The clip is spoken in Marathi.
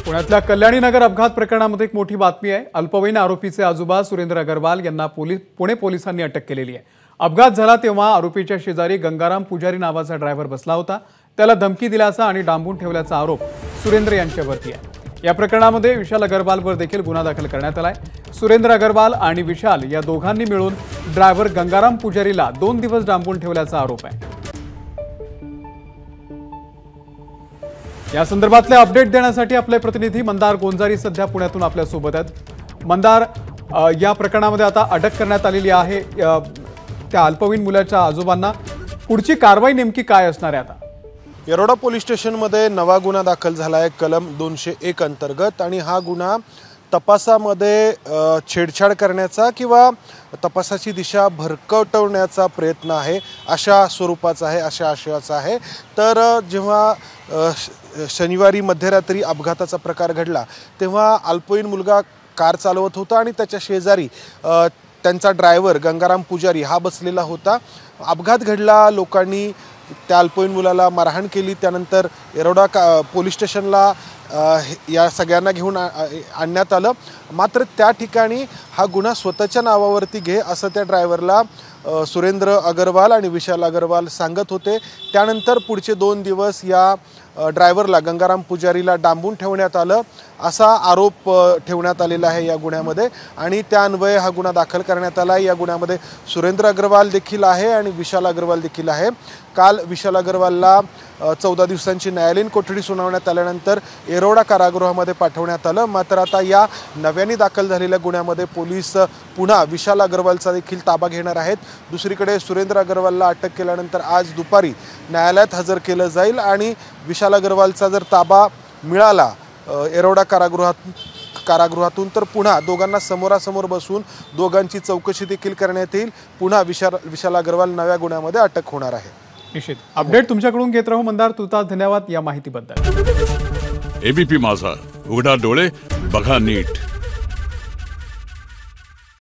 पुण्यातल्या कल्याणी नगर अपघात प्रकरणामध्ये एक मोठी बातमी आहे। अल्पवयीन आरोपीचे आजोबा सुरेंद्र अग्रवाल यांना पुणे पोलिसांनी अटक केलेली आहे। अपघात झाला तेव्हा आरोपीच्या शेजारी गंगाराम पुजारी नावाचा ड्रायव्हर बसला होता। त्याला धमकी दिल्याचा आणि डांबून ठेवल्याचा आरोप सुरेंद्र यांच्यावरती आहे। या प्रकरणामध्ये विशाल अग्रवालवर देखील गुन्हा दाखल करण्यात आलाय। सुरेंद्र अग्रवाल आणि विशाल या दोघांनी मिळून ड्रायव्हर गंगाराम पुजारीला 2 दिवस डांबून ठेवल्याचा आरोप आहे। या संदर्भातले अपडेट देण्यासाठी आपले प्रतिनिधी मंदार गोंजारी सध्या पुण्यातून आपल्या सोबत आहेत। मंदार, या प्रकरणामध्ये आता अटक करण्यात आलेली आहे त्या अल्पवयीन मुलाच्या आजोबांना। पुढची कारवाई नेमकी काय असणार आहे? आता येरोडा पोलीस स्टेशनमध्ये नवा गुन्हा दाखल झाला आहे कलम 201 अंतर्गत, आणि हा गुन्हा तपासामध्ये छेडछाड करण्याचा किंवा तपासाची दिशा भरकटवण्याचा प्रयत्न आहे अशा स्वरूपाचा आहे, अशा आशयाचा आहे। तर जेव्हा शनिवारी मध्यरात्री अपघाताचा प्रकार घडला तेव्हा अल्पवयीन मुलगा कार चालवत होता आणि त्याच्या शेजारी त्यांचा ड्रायव्हर गंगाराम पुजारी हा बसलेला होता। अपघात घडला, लोकांनी त्या अल्पवयीन मुलाला मारहाण केली। त्यानंतर येरोडा पोलीस स्टेशनला या सगळ्यांना घेऊन आणण्यात आलं। मात्र त्या ठिकाणी हा गुन्हा स्वतःच्या नावावरती घे असं त्या ड्रायव्हरला सुरेंद्र अग्रवाल आणि विशाल अग्रवाल सांगत होते। त्यानंतर पुढचे 2 दिवस या ड्रायव्हरला गंगाराम पुजारीला डांबून ठेवण्यात आलं असा आरोप ठेवण्यात आलेला आहे या गुन्ह्यामध्ये, आणि त्या अन्वये हा गुन्हा दाखल करण्यात आला आहे। या गुन्ह्यामध्ये सुरेंद्र अग्रवाल देखील आहे आणि विशाल अग्रवाल देखील आहे। काल विशाल अग्रवालला 14 दिवसांची न्यायालयीन कोठडी सुनावण्यात आल्यानंतर येरोडा कारागृहामध्ये पाठवण्यात आलं। मात्र आता या नव्याने दाखल झालेल्या गुन्ह्यामध्ये पोलीस पुन्हा विशाल अग्रवालचा देखील ताबा घेणार आहेत। दुसरीकडे सुरेंद्र अग्रवालला अटक केल्यानंतर आज दुपारी न्यायालयात हजर केलं जाईल, आणि विशाल अग्रवालचा जर ताबा मिळाला येरोडा कारागृहातून तर पुन्हा दोघांना समोरासमोर बसून दोघांची चौकशी देखील करण्यात येईल। पुन्हा विशाल अग्रवाल नव्या गुन्ह्यामध्ये अटक होणार आहे। निश्चित अपडेट तुमच्याकडून घेत राहू मंदार। तुर्तास धन्यवाद या माहितीबद्दल। एबीपी माझा, उघडा डोळे बघा नीट।